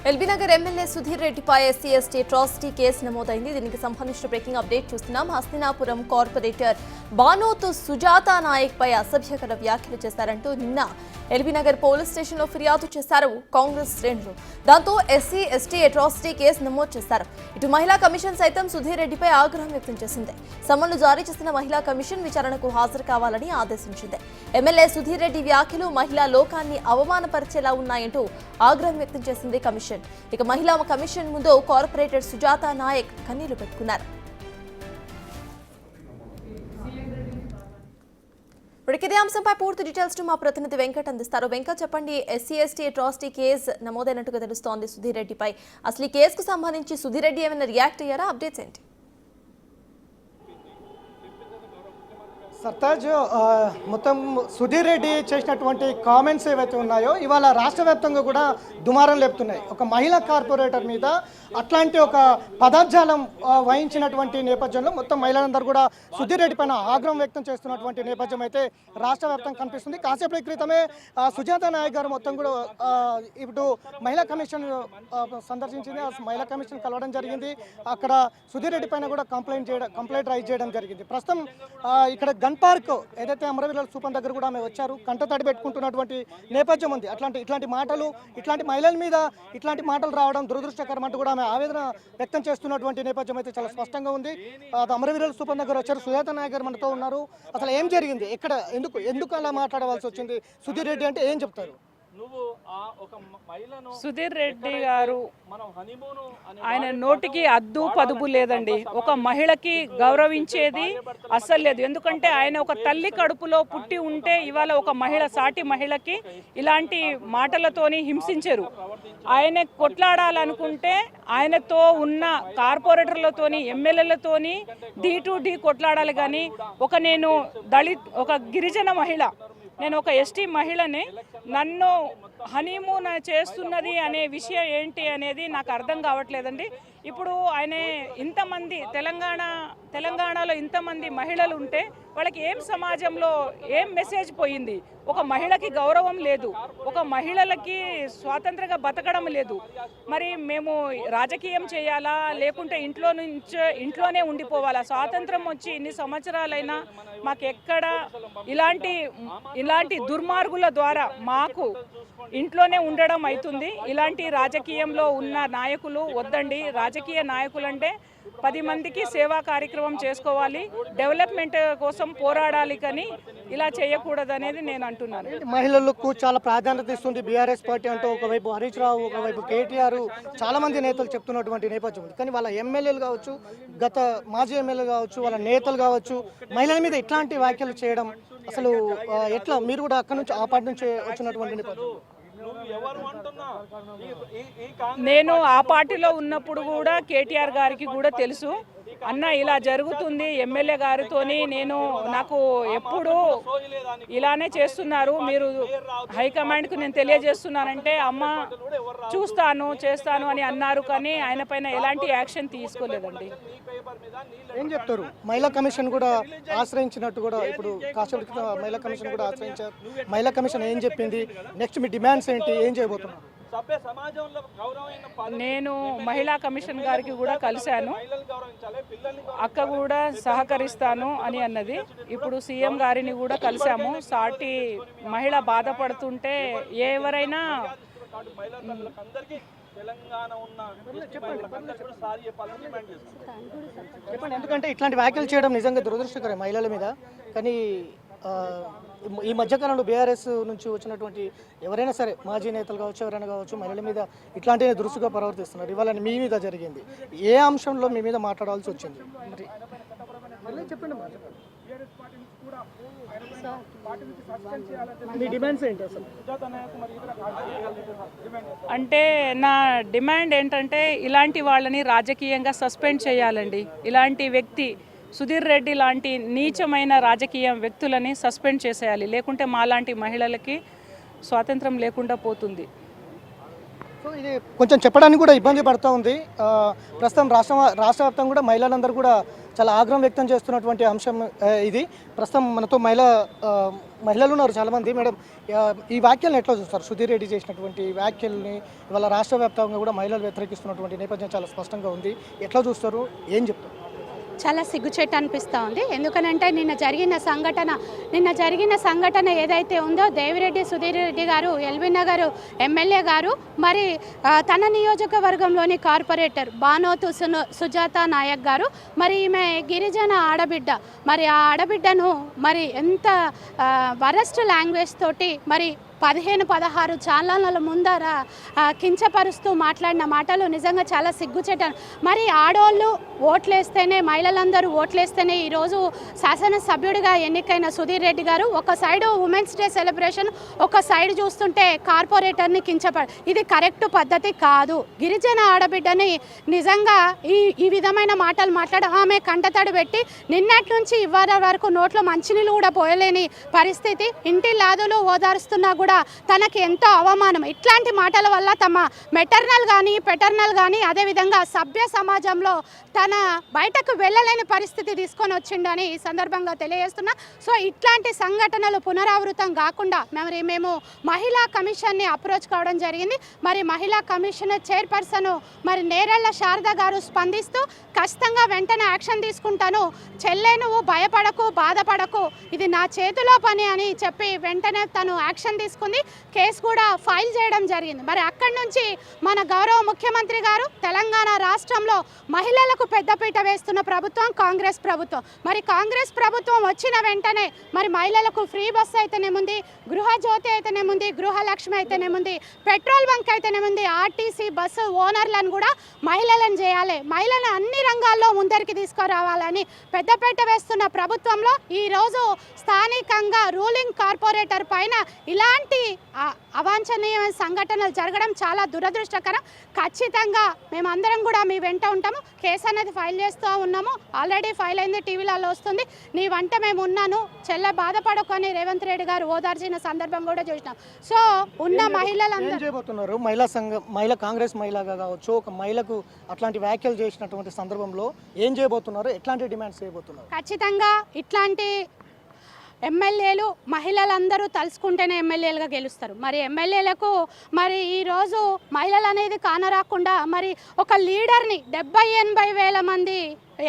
LB Nagar MLA Sudheer రెడ్డిపై SC ST atrocity case నమోదైంది. దీనికి సంబంధించిన బ్రేకింగ్ అప్డేట్ చూస్తున్నాం. హస్తినాపురం కార్పొరేటర్ బానోతు సుజాత నాయక్ పై అసభ్యకర వ్యాఖ్యలు చేశారంటూ నిన్న ఎల్బీ నగర్ పోలీస్ స్టేషన్లో ఫిర్యాదు చేశారు కాంగ్రెస్ శ్రేణులు. దాంతో ఎస్సీ ఎస్టీ అట్రాసిటీ కేసు నమోదు చేశారు. ఇటు మహిళా కమిషన్ సైతం సుధీర్ రెడ్డిపై ఆగ్రహం వ్యక్తం చేసింది. సమన్లు జారీ చేసిన మహిళా కమిషన్ విచారణకు హాజరు కావాలని ఆదేశించింది. ఎమ్మెల్యే సుధీర్ రెడ్డి వ్యాఖ్యలు మహిళా లోకాన్ని అవమానపరిచేలా ఉన్నాయంటూ ఆగ్రహం వ్యక్తం చేసింది కమిషన్. ఇక మహిళా కమిషన్ ముందు కార్పొరేటర్ సుజాత నాయక్ కన్నీళ్లు పెట్టుకున్నారు. ఇదే అంశంపై పూర్తి డీటెయిల్స్ మా ప్రతినిధి వెంకట్ అందిస్తారు. వెంకట్, చెప్పండి. ఎస్సీ ఎస్టీ అట్రాసిటీ కేసు నమోదైనట్టుగా తెలుస్తోంది సుధీర్ రెడ్డిపై. అసలు ఈ కేసుకు సంబంధించి సుధీర్ రెడ్డి ఏమైనా రియాక్ట్ అయ్యారా? అప్డేట్స్ ఏంటి? సర్తాజ్, మొత్తం సుధీర్ రెడ్డి చేసినటువంటి కామెంట్స్ ఏవైతే ఉన్నాయో ఇవాళ రాష్ట్ర వ్యాప్తంగా కూడా దుమారం లేపుతున్నాయి. ఒక మహిళా కార్పొరేటర్ మీద అట్లాంటి ఒక పదజాలం వహించినటువంటి నేపథ్యంలో మొత్తం మహిళలందరూ కూడా సుధీర్ రెడ్డి పైన ఆగ్రహం వ్యక్తం చేస్తున్నటువంటి నేపథ్యం అయితే రాష్ట్ర వ్యాప్తంగా కనిపిస్తుంది. కాసేపటి క్రితమే సుజాత నాయక్ గారు మొత్తం కూడా ఇప్పుడు మహిళా కమిషన్ సందర్శించింది. ఆ మహిళా కమిషన్ కలవడం జరిగింది. అక్కడ సుధీర్ రెడ్డి పైన కూడా కంప్లైంట్ రైజ్ చేయడం జరిగింది. ప్రస్తుతం ఇక్కడ పార్క్ ఏదైతే అమరవీరుల స్థూపం దగ్గర కూడా ఆమె వచ్చారు, కంట తడి పెట్టుకుంటున్నటువంటి నేపథ్యం ఉంది. ఇట్లాంటి మాటలు, ఇట్లాంటి మహిళల మీద ఇట్లాంటి మాటలు రావడం దురదృష్టకరం అంటూ కూడా ఆమె ఆవేదన వ్యక్తం చేస్తున్నటువంటి నేపథ్యం అయితే చాలా స్పష్టంగా ఉంది. అమరవీరుల స్థూపం దగ్గర వచ్చారు, సుజాత నాయక్ గారు మనతో ఉన్నారు. అసలు ఏం జరిగింది, ఎక్కడ, ఎందుకు అలా మాట్లాడవలసి వచ్చింది? సుధీర్ రెడ్డి అంటే ఏం చెప్తారు? సుధీర్ రెడ్డి గారు ఆయన నోటికి అద్దు పదుపు లేదండి. ఒక మహిళకి గౌరవించేది అస్సలు లేదు. ఎందుకంటే ఆయన ఒక తల్లి కడుపులో పుట్టి ఉంటే ఇవాళ ఒక మహిళ, సాటి మహిళకి ఇలాంటి మాటలతోని హింసించరు. ఆయన కొట్లాడాలనుకుంటే ఆయనతో ఉన్న కార్పొరేటర్లతోని, ఎమ్మెల్యేలతోని ఢీ కొట్లాడాలి. కానీ నేను ఒక గిరిజన మహిళ, నేను ఒక ఎస్టీ మహిళని, నన్ను హనీమూన్ చేస్తున్నది అనే విషయం ఏంటి అనేది నాకు అర్థం కావట్లేదండి. ఇప్పుడు ఆయన ఇంతమంది తెలంగాణలో ఇంతమంది మహిళలు ఉంటే వాళ్ళకి ఏం సమాజంలో ఏం మెసేజ్ పోయింది? ఒక మహిళకి గౌరవం లేదు, ఒక మహిళలకి స్వాతంత్రంగా బతకడం లేదు. మరి మేము రాజకీయం చేయాలా, లేకుంటే ఇంట్లోనే ఉండిపోవాలా? స్వాతంత్రం వచ్చి ఇన్ని సంవత్సరాలైనా మాకెక్కడ ఇలాంటి దుర్మార్గుల ద్వారా మాకు ఇంట్లోనే ఉండడం అవుతుంది. ఇలాంటి రాజకీయంలో ఉన్న నాయకులు వద్దండి. రాజకీయ నాయకులు అంటే 10 మందికి సేవా కార్యక్రమం చేసుకోవాలి, డెవలప్మెంట్ కోసం పోరాడాలి, కానీ ఇలా చేయకూడదు అనేది నేను అంటున్నాను. మహిళలకు చాలా ప్రాధాన్యత ఇస్తుంది బీఆర్ఎస్ పార్టీ అంటూ ఒకవైపు హరీష్ రావు, ఒకవైపు కేటీఆర్, చాలా మంది నేతలు చెప్తున్నటువంటి నేపథ్యం ఉంది. కానీ వాళ్ళ ఎమ్మెల్యేలు కావచ్చు, గత మాజీ ఎమ్మెల్యేలు కావచ్చు, వాళ్ళ నేతలు కావచ్చు, మహిళల మీద ఇట్లాంటి వ్యాఖ్యలు చేయడం అసలు ఎట్లా? మీరు కూడా అక్కడ నుంచి, ఆ పార్టీ నుంచి వచ్చినటువంటి నేపథ్యం. నేను ఆ పార్టీలో ఉన్నప్పుడు కూడా కేటీఆర్ గారికి కూడా తెలుసు, అన్న ఇలా జరుగుతుంది ఎమ్మెల్యే గారితోని, నాకు ఎప్పుడు ఇలానే చేస్తున్నారు, మీరు హైకమాండ్కు నేను తెలియజేస్తున్నానంటే అమ్మ చేస్తాను అని అన్నారు. కానీ ఆయన పైన ఎలాంటి యాక్షన్ తీసుకోలేదండి. ఏం చెప్తారు? మహిళా కమిషన్ కూడా ఆశ్రయించినట్టు కూడా ఇప్పుడు కాసేపటి మహిళా కమిషన్ కూడా ఆశ్రయించారు. మహిళా కమిషన్ ఏం చెప్పింది? నెక్స్ట్ మీ డిమాండ్స్ ఏంటి? ఏం చేయబోతున్నారు? నేను మహిళా కమిషన్ గారికి కూడా కలిశాను, అక్క కూడా సహకరిస్తాను అని అన్నది. ఇప్పుడు సీఎం గారిని కూడా కలిశాము. సాటి మహిళ బాధపడుతుంటే ఎవరైనా చెప్పండి, ఎందుకంటే ఇట్లాంటి వ్యాఖ్యలు చేయడం నిజంగా దురదృష్టకరం మహిళల మీద. కానీ ఈ మధ్యకాలంలో బీఆర్ఎస్ నుంచి వచ్చినటువంటి ఎవరైనా సరే, మాజీ నేతలు కావచ్చు, ఎవరైనా కావచ్చు, మహిళల మీద ఇట్లాంటి దురుసుగా ప్రవర్తిస్తున్నారు. ఇవాళ మీ మీద జరిగింది, ఏ అంశంలో మీ మీద మాట్లాడాల్సి వచ్చింది? మరి చెప్పండి. మీ డిమాండ్స్ ఏంటి అసలు? అంటే నా డిమాండ్ ఏంటంటే ఇలాంటి వాళ్ళని రాజకీయంగా సస్పెండ్ చేయాలండి. ఇలాంటి వ్యక్తి సుధీర్ రెడ్డి లాంటి నీచమైన రాజకీయ వ్యక్తులని సస్పెండ్ చేసేయాలి, లేకుంటే మాలాంటి మహిళలకి స్వాతంత్రం లేకుండా పోతుంది. సో ఇది కొంచెం చెప్పడానికి కూడా ఇబ్బంది పడుతూ ఉంది. ప్రస్తుతం రాష్ట్ర వ్యాప్తంగా కూడా మహిళలందరూ కూడా చాలా ఆగ్రహం వ్యక్తం చేస్తున్నటువంటి అంశం ఇది. ప్రస్తుతం మనతో మహిళలు ఉన్నారు చాలామంది. మేడం, ఈ వ్యాఖ్యలను ఎట్లా చూస్తారు? సుధీర్ రెడ్డి చేసినటువంటి వ్యాఖ్యల్ని ఇవాళ రాష్ట్ర వ్యాప్తంగా కూడా మహిళలు వ్యతిరేకిస్తున్నటువంటి నేపథ్యం చాలా స్పష్టంగా ఉంది. ఎట్లా చూస్తారు, ఏం చెప్తారు? చాలా సిగ్గుచేటు అనిపిస్తూ ఉంది. ఎందుకనంటే నిన్న జరిగిన సంఘటన ఏదైతే ఉందో, దేవిరెడ్డి సుధీర్ రెడ్డి గారు, ఎల్బీ నగర్ ఎమ్మెల్యే గారు, మరి తన నియోజకవర్గంలోని కార్పొరేటర్ బానోతు సుజాత నాయక్ గారు, మరి ఈమె గిరిజన ఆడబిడ్డ, మరి ఆ ఆడబిడ్డను మరి ఎంత వరస్ట్ లాంగ్వేజ్ తోటి మరి 15-16 ఛానళ్ళ ముందర కించపరుస్తూ మాట్లాడిన మాటలు నిజంగా చాలా సిగ్గుచేట. మరి ఆడోళ్ళు ఓట్లేస్తేనే, మహిళలందరూ ఓట్లేస్తేనే ఈరోజు శాసనసభ్యుడిగా ఎన్నికైన సుధీర్ రెడ్డి గారు ఒక సైడు ఉమెన్స్ డే సెలబ్రేషన్, ఒక సైడ్ చూస్తుంటే కార్పొరేటర్ని ఇది కరెక్ట్ పద్ధతి కాదు. గిరిజన ఆడబిడ్డని నిజంగా ఈ విధమైన మాటలు మాట్లాడి ఆమె కంటతడి పెట్టి నిన్నటి నుంచి ఇవాళ వరకు నోట్లో మంచినీళ్ళు కూడా పోయలేని పరిస్థితి, ఇంటి లాదులు ఓదారుస్తున్నా కూడా తనకి ఎంతో అవమానం. ఇట్లాంటి మాటల వల్ల తమ మెటర్నల్ కానీ అదేవిధంగా సభ్య సమాజంలో తన బయటకు వెళ్ళలేని పరిస్థితి తీసుకొని వచ్చిండని ఈ సందర్భంగా తెలియజేస్తున్నా. సో ఇట్లాంటి సంఘటనలు పునరావృతం కాకుండా మేము మహిళా కమిషన్ని అప్రోచ్ కావడం జరిగింది. మరి మహిళా కమిషన్ చైర్పర్సన్ మరి నేరెళ్ల శారద గారు స్పందిస్తూ ఖచ్చితంగా వెంటనే యాక్షన్ తీసుకుంటాను, చెల్లె నువ్వు భయపడకు, బాధపడకు, ఇది నా చేతిలో పని అని చెప్పి వెంటనే తను యాక్షన్ తీసుకుంది. కేసు కూడా ఫైల్ చేయడం జరిగింది. మరి అక్కడి నుంచి మన గౌరవ ముఖ్యమంత్రి గారు తెలంగాణ రాష్ట్రంలో మహిళలకు పెద్దపీట వేస్తున్న ప్రభుత్వం కాంగ్రెస్ ప్రభుత్వం. మరి కాంగ్రెస్ ప్రభుత్వం వచ్చిన వెంటనే మరి మహిళలకు ఫ్రీ బస్సు అయితేనేముంది, గృహజ్యోతి అయితేనేముంది, గృహలక్ష్మి అయితేనేముంది, పెట్రోల్ బంక్ అయితేనేముంది, ఆర్టీసీ బస్సు ఓనర్లను కూడా మహిళలను చేయాలి, మహిళలను అన్ని రంగాల్లో ముందరికి తీసుకురావాలని పెద్దపీట వేస్తున్న ప్రభుత్వంలో ఈరోజు స్థానికంగా రూలింగ్ కార్పొరేటర్ పైన ఇలాంటి అవాంఛనీయమైన సంఘటనలు జరగడం చాలా దురదృష్టకరం. ఖచ్చితంగా మేమందరం కూడా మీ వెంట ఉంటాము. కేసు అనేది ఫైల్ చేస్తూ ఉన్నాము, ఆల్రెడీ ఫైల్ అయింది, టీవీలలో వస్తుంది. నీ వంట మేము ఉన్నాను, చెల్లె బాధపడకొని రేవంత్ రెడ్డి గారు ఓదార్చిన సందర్భం కూడా చూసినాం. సో ఉన్న మహిళలందరూ చేయబోతున్నారు. మహిళా కాంగ్రెస్ మహిళగా కావచ్చు, ఒక మహిళకు అట్లాంటి వ్యాఖ్యలు చేసినటువంటి సందర్భంలో ఏం చేయబోతున్నారు, ఎట్లాంటి డిమాండ్స్ చేయబోతున్నారు? ఖచ్చితంగా ఇట్లాంటి ఎమ్మెల్యేలు మహిళలందరూ తలుచుకుంటేనే ఎమ్మెల్యేలుగా గెలుస్తారు. మరి ఎమ్మెల్యేలకు మరి ఈరోజు మహిళలు అనేది కానరాకుండా మరి ఒక లీడర్ని 70-80 వేల మంది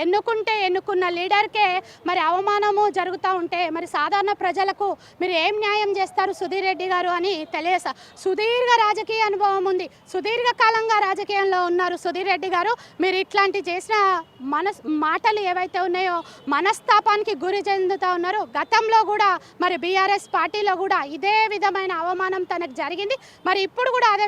ఎన్నుకున్న లీడర్కే మరి అవమానము జరుగుతూ ఉంటే మరి సాధారణ ప్రజలకు మీరు ఏం న్యాయం చేస్తారు సుధీర్ రెడ్డి గారు అని తెలియసా. సుదీర్ఘ రాజకీయ అనుభవం ఉంది, సుదీర్ఘకాలంగా రాజకీయంలో ఉన్నారు సుధీర్ రెడ్డి గారు. మీరు ఇట్లాంటి చేసిన మాటలు ఏవైతే ఉన్నాయో మనస్తాపానికి గురి చెందుతూ ఉన్నారు. గతంలో కూడా మరి బీఆర్ఎస్ పార్టీలో కూడా ఇదే విధమైన అవమానం తనకు జరిగింది. మరి ఇప్పుడు కూడా అదే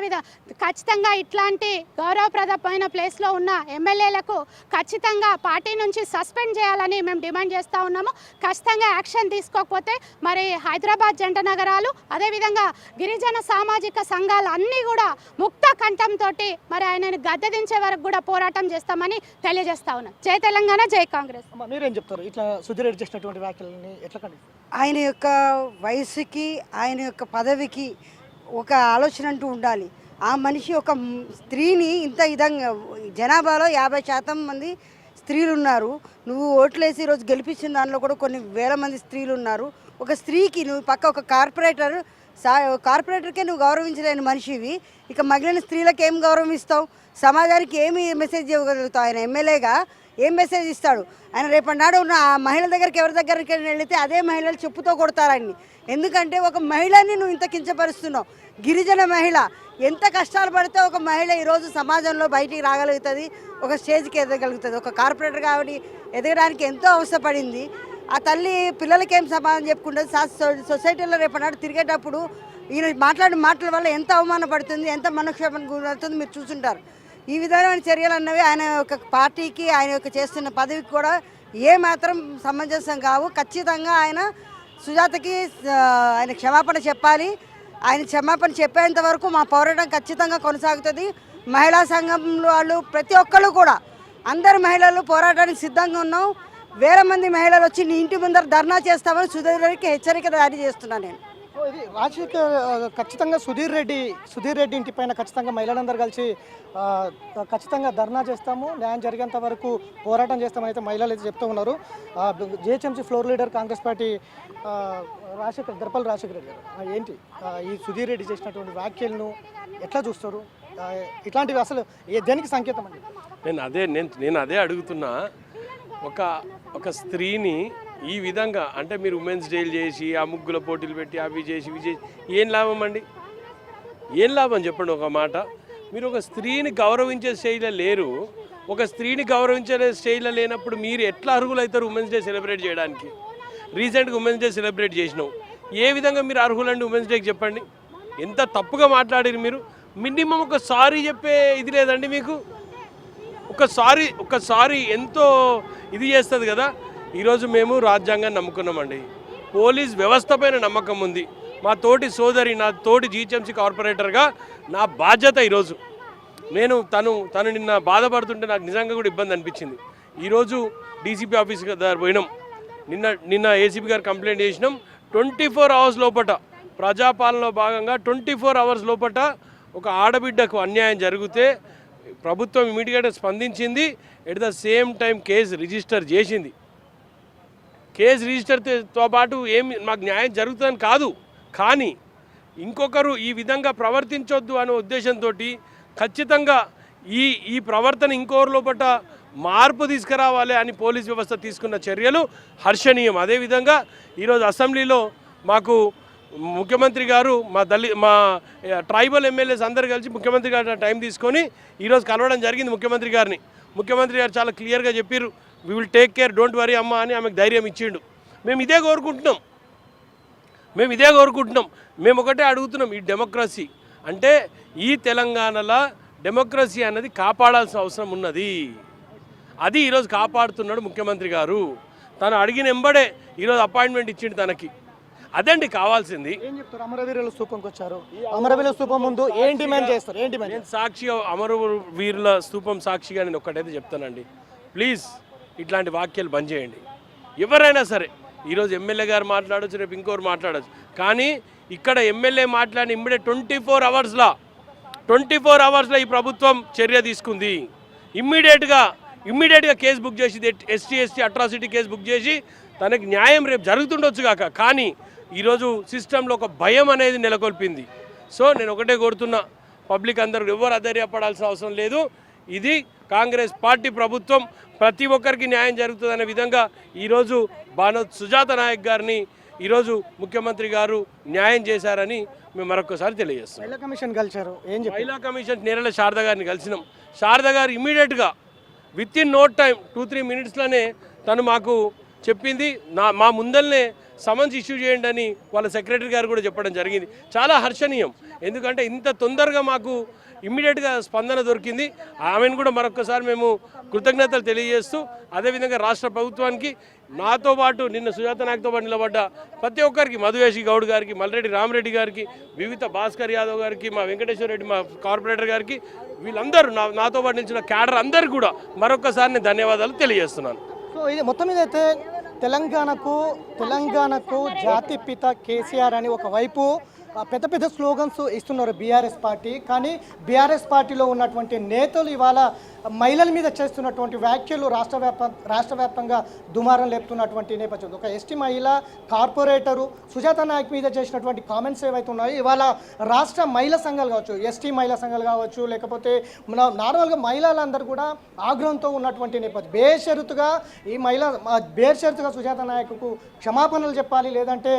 ఖచ్చితంగా ఇట్లాంటి గౌరవప్రదమైన ప్లేస్లో ఉన్న ఎమ్మెల్యేలకు ఖచ్చితంగా పార్టీ నుంచి సస్పెండ్ చేయాలని మేము డిమాండ్ చేస్తూ ఉన్నాము. ఖచ్చితంగా యాక్షన్ తీసుకోకపోతే మరి హైదరాబాద్ జంట నగరాలు అదేవిధంగా గిరిజన సామాజిక సంఘాలు అన్నీ కూడా ముక్త కంఠంతో మరి ఆయనను గద్దెదించే వరకు కూడా పోరాటం చేస్తామని తెలియజేస్తా ఉన్నాం. జై తెలంగాణ, జై కాంగ్రెస్. మీరేం చెప్తారు ఇట్లా సుధీర్ రెడ్డి చేసినటువంటి వ్యాఖ్యలని ఎట్లా ఖండిస్తారు? ఆయన యొక్క వయసుకి ఆయన యొక్క పదవికి ఒక ఆలోచన అంటూ ఉండాలి. ఆ మనిషి ఒక స్త్రీని ఇంత విధంగా జనాభాలో 50% మంది స్త్రీలు ఉన్నారు. నువ్వు ఓట్లేసి ఈరోజు గెలిపించిన దానిలో కూడా కొన్ని వేల మంది స్త్రీలు ఉన్నారు. ఒక స్త్రీకి నువ్వు పక్క ఒక కార్పొరేటర్కే నువ్వు గౌరవించలేని మనిషివి, ఇక మిగిలిన స్త్రీలకు ఏం గౌరవం ఇస్తావు? సమాజానికి ఏమి మెసేజ్ ఇవ్వగలుగుతావు? ఆయన ఎమ్మెల్యేగా ఏం మెసేజ్ ఇస్తాడు? ఆయన రేపటి నాడు ఉన్న ఆ మహిళల దగ్గరికి ఎవరి దగ్గరికి వెళితే అదే మహిళలు చెప్పుతో కొడతారు ఆయన్ని. ఎందుకంటే ఒక మహిళని నువ్వు ఇంత కించపరుస్తున్నావు. గిరిజన మహిళ ఎంత కష్టాలు పడితే ఒక మహిళ ఈరోజు సమాజంలో బయటికి రాగలుగుతుంది, ఒక స్టేజ్కి ఎదగలుగుతుంది. ఒక కార్పొరేటర్ కాబట్టి ఎదగడానికి ఎంతో అవసరపడింది. ఆ తల్లి పిల్లలకి ఏం సమాధానం చెప్పుకుంటుంది? సొసైటీలో రేపటి తిరిగేటప్పుడు ఈయన మాట్లాడిన మాటల వల్ల ఎంత అవమానపడుతుంది, ఎంత మనక్షేపం గురవుతుంది మీరు చూస్తుంటారు. ఈ విధమైన చర్యలు అన్నవి ఆయన యొక్క పార్టీకి ఆయన యొక్క చేస్తున్న పదవికి కూడా ఏమాత్రం సమంజసం కావు. ఖచ్చితంగా ఆయన సుజాతకి ఆయన క్షమాపణ చెప్పాలి. ఆయన క్షమాపణ చెప్పేంత వరకు మా పోరాటం ఖచ్చితంగా కొనసాగుతుంది. మహిళా సంఘంలో వాళ్ళు ప్రతి ఒక్కళ్ళు కూడా అందరు మహిళలు పోరాటానికి సిద్ధంగా ఉన్నాం. వేల మంది మహిళలు వచ్చి నీ ఇంటి ముందర ధర్నా చేస్తామని సుధీర్ రెడ్డికి హెచ్చరిక జారీ చేస్తున్నాను నేను. సో ఇది రాజశేఖర్ ఖచ్చితంగా సుధీర్ రెడ్డి ఇంటి పైన ఖచ్చితంగా మహిళలందరూ కలిసి ఖచ్చితంగా ధర్నా చేస్తాము, న్యాయం జరిగేంత వరకు పోరాటం చేస్తామని అయితే మహిళలు అయితే చెప్తూ ఉన్నారు. GHMC floor leader Congress party Darpal Rajasekhar Reddy గారు ఏంటి ఈ సుధీర్ రెడ్డి చేసినటువంటి వ్యాఖ్యలను ఎట్లా చూస్తారు? ఇట్లాంటివి అసలు దేనికి సంకేతం అండి? నేను అదే అడుగుతున్నా. ఒక స్త్రీని ఈ విధంగా అంటే మీరు ఉమెన్స్ డేలు చేసి ఆ ముగ్గుల పోటీలు పెట్టి అవి చేసి ఏం లాభం అండి? ఏం లాభం చెప్పండి ఒక మాట. మీరు ఒక స్త్రీని గౌరవించే స్టైల్లో లేరు. ఒక స్త్రీని గౌరవించే స్టైల్లో లేనప్పుడు మీరు ఎట్లా అర్హులు అవుతారు ఉమెన్స్ డే సెలబ్రేట్ చేయడానికి? రీసెంట్గా ఉమెన్స్ డే సెలబ్రేట్ చేసినాం. ఏ విధంగా మీరు అర్హులండి ఉమెన్స్ డేకి చెప్పండి? ఎంత తప్పుగా మాట్లాడారు మీరు. మినిమం ఒక సారీ చెప్పే ఇది లేదండి మీకు? ఒకసారి ఎంతో ఇది చేస్తుంది కదా. ఈరోజు మేము రాజ్యాంగాన్ని నమ్ముకున్నామండి, పోలీస్ వ్యవస్థ పైన నమ్మకం ఉంది. మా తోటి సోదరి, నా తోటి జిహెచ్ఎంసీ కార్పొరేటర్గా నా బాధ్యత ఈరోజు. తను నిన్న బాధపడుతుంటే నాకు నిజంగా కూడా ఇబ్బంది అనిపించింది. ఈరోజు డీసీపీ ఆఫీస్ దగ్గర పోయినాం, నిన్న ఏసీపీ గారు కంప్లైంట్ చేసినాం. 24 అవర్స్ లోపట ప్రజాపాలనలో భాగంగా 24 అవర్స్ లోపట ఒక ఆడబిడ్డకు అన్యాయం జరిగితే ప్రభుత్వం ఇమీడియట్గా స్పందించింది. At the same time case register చేసింది. కేసు రిజిస్టర్తో పాటు మాకు న్యాయం జరుగుతుందని కాదు, కానీ ఇంకొకరు ఈ విధంగా ప్రవర్తించొద్దు అనే ఉద్దేశంతో ఖచ్చితంగా ఈ ప్రవర్తన ఇంకొకరి లోపల మార్పు తీసుకురావాలి అని పోలీస్ వ్యవస్థ తీసుకున్న చర్యలు హర్షణీయం. అదేవిధంగా ఈరోజు అసెంబ్లీలో మాకు ముఖ్యమంత్రి గారు మా ట్రైబల్ ఎమ్మెల్యేస్ అందరు కలిసి ముఖ్యమంత్రి గారు టైం తీసుకొని ఈరోజు కలవడం జరిగింది ముఖ్యమంత్రి గారిని. ముఖ్యమంత్రి గారు చాలా క్లియర్గా చెప్పారు, we will take care, don't worry అమ్మ అని ఆమెకు ధైర్యం ఇచ్చిండు. మేము ఇదే కోరుకుంటున్నాం. మేము ఒకటే అడుగుతున్నాం, ఈ డెమోక్రసీ అంటే ఈ తెలంగాణలో డెమోక్రసీ అన్నది కాపాడాల్సిన అవసరం ఉన్నది. అది ఈరోజు కాపాడుతున్నాడు ముఖ్యమంత్రి గారు. తను అడిగిన ఎంబడే ఈరోజు అపాయింట్మెంట్ ఇచ్చిండు తనకి. అదండి కావాల్సింది. ఏం చెప్తారు? అమరవీరుల స్థూపంకి వచ్చారు, అమరవీరుల స్థూపం ముందు ఏం డిమాండ్ చేస్తారు? నేను సాక్షిగా అమరవీరుల స్థూపం సాక్షిగా నేను ఒక్కటైతే చెప్తానండి, ప్లీజ్ ఇట్లాంటి వాక్యాలు బంద్ చేయండి. ఎవరైనా సరే ఈరోజు ఎమ్మెల్యే గారు మాట్లాడవచ్చు, రేపు ఇంకోరు మాట్లాడచ్చు, కానీ ఇక్కడ ఎమ్మెల్యే మాట్లాడిన ఇమ్మీడియట్ 24 అవర్స్లో ఈ ప్రభుత్వం చర్య తీసుకుంది. ఇమ్మీడియట్గా కేసు బుక్ చేసి ఎస్టీ అట్రాసిటీ కేసు బుక్ చేసి తనకి న్యాయం రేపు జరుగుతుండొచ్చు కాక, కానీ ఈరోజు సిస్టంలో ఒక భయం అనేది నెలకొల్పింది. సో నేను ఒకటే కోరుతున్నా, పబ్లిక్ అందరూ ఎవరు అధైర్యపడాల్సిన అవసరం లేదు. ఇది కాంగ్రెస్ పార్టీ ప్రభుత్వం, ప్రతి ఒక్కరికి న్యాయం జరుగుతుందనే విధంగా ఈరోజు సుజాత నాయక్ గారిని ఈరోజు ముఖ్యమంత్రి గారు న్యాయం చేశారని మేము మరొకసారి తెలియజేస్తాం. మహిళా కమిషన్ కలిశారు, మహిళా కమిషన్ నేరల శారద గారిని కలిసినాం. శారద గారు ఇమీడియట్గా విత్ ఇన్ నో టైం 2-3 మినిట్స్లోనే తను మాకు చెప్పింది, మా ముందల్నే సమన్స్ ఇష్యూ చేయండి అని వాళ్ళ సెక్రటరీ గారు కూడా చెప్పడం జరిగింది. చాలా హర్షణీయం, ఎందుకంటే ఇంత తొందరగా మాకు ఇమ్మీడియట్గా స్పందన దొరికింది. ఆమెను కూడా మరొకసారి మేము కృతజ్ఞతలు తెలియజేస్తూ, అదేవిధంగా రాష్ట్ర ప్రభుత్వానికి, నాతో పాటు నిన్న సుజాత నాయక్తో పాటు నిలబడ్డ ప్రతి ఒక్కరికి, మధువేషి గౌడ్ గారికి, మల్రెడ్డి రామరెడ్డి గారికి, వివిత భాస్కర్ యాదవ్ గారికి, మా వెంకటేశ్వర రెడ్డి మా కార్పొరేటర్ గారికి, వీళ్ళందరూ నాతో పాటు నిలిచిన క్యాడర్ అందరికీ కూడా మరొకసారి నేను ధన్యవాదాలు తెలియజేస్తున్నాను. సో ఇది మొత్తం మీద అయితే తెలంగాణకు జాతిపిత కేసీఆర్ అని ఒకవైపు పెద్ద పెద్ద స్లోగన్స్ ఇస్తున్నారు బీఆర్ఎస్ పార్టీ, కానీ బీఆర్ఎస్ పార్టీలో ఉన్నటువంటి నేతలు ఇవాళ మహిళల మీద చేస్తున్నటువంటి వ్యాఖ్యలు రాష్ట్ర వ్యాప్తంగా దుమారం లేపుతున్నటువంటి నేపథ్యం. ఒక ఎస్టీ మహిళ కార్పొరేటరు సుజాత నాయక్ మీద చేసినటువంటి కామెంట్స్ ఏవైతే ఉన్నాయో ఇవాళ రాష్ట్ర మహిళా సంఘాలు కావచ్చు, ఎస్టీ మహిళా సంఘాలు కావచ్చు, లేకపోతే నార్మల్గా మహిళలందరూ కూడా ఆగ్రహంతో ఉన్నటువంటి నేపథ్యం. బేషరతుగా సుజాత నాయక్కు క్షమాపణలు చెప్పాలి, లేదంటే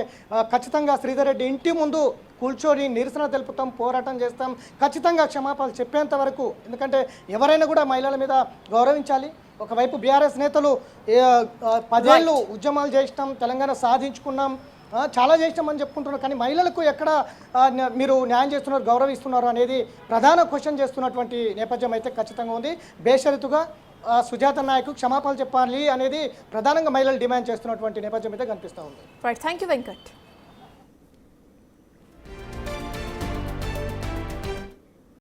ఖచ్చితంగా శ్రీధర్ రెడ్డి ఇంటి ముందు కూర్చొని నిరసన తెలుపుతాం, పోరాటం చేస్తాం, ఖచ్చితంగా క్షమాపణలు చెప్పేంత వరకు. ఎందుకంటే ఎవరైనా కూడా మహిళల మీద గౌరవించాలి. ఒకవైపు బీఆర్ఎస్ నేతలు 10 ఏళ్ళు ఉద్యమాలు చేసినాం, తెలంగాణ సాధించుకున్నాం, చాలా చేసినామని చెప్పుకుంటున్నారు, కానీ మహిళలకు ఎక్కడ మీరు న్యాయం చేస్తున్నారు, గౌరవిస్తున్నారు అనేది ప్రధాన క్వశ్చన్ చేస్తున్నటువంటి నేపథ్యం అయితే ఖచ్చితంగా ఉంది. బేషరతుగా సుజాత నాయక్ క్షమాపణలు చెప్పాలి అనేది ప్రధానంగా మహిళలు డిమాండ్ చేస్తున్నటువంటి నేపథ్యం అయితే కనిపిస్తూ ఉంది. Right, thank you Venkat.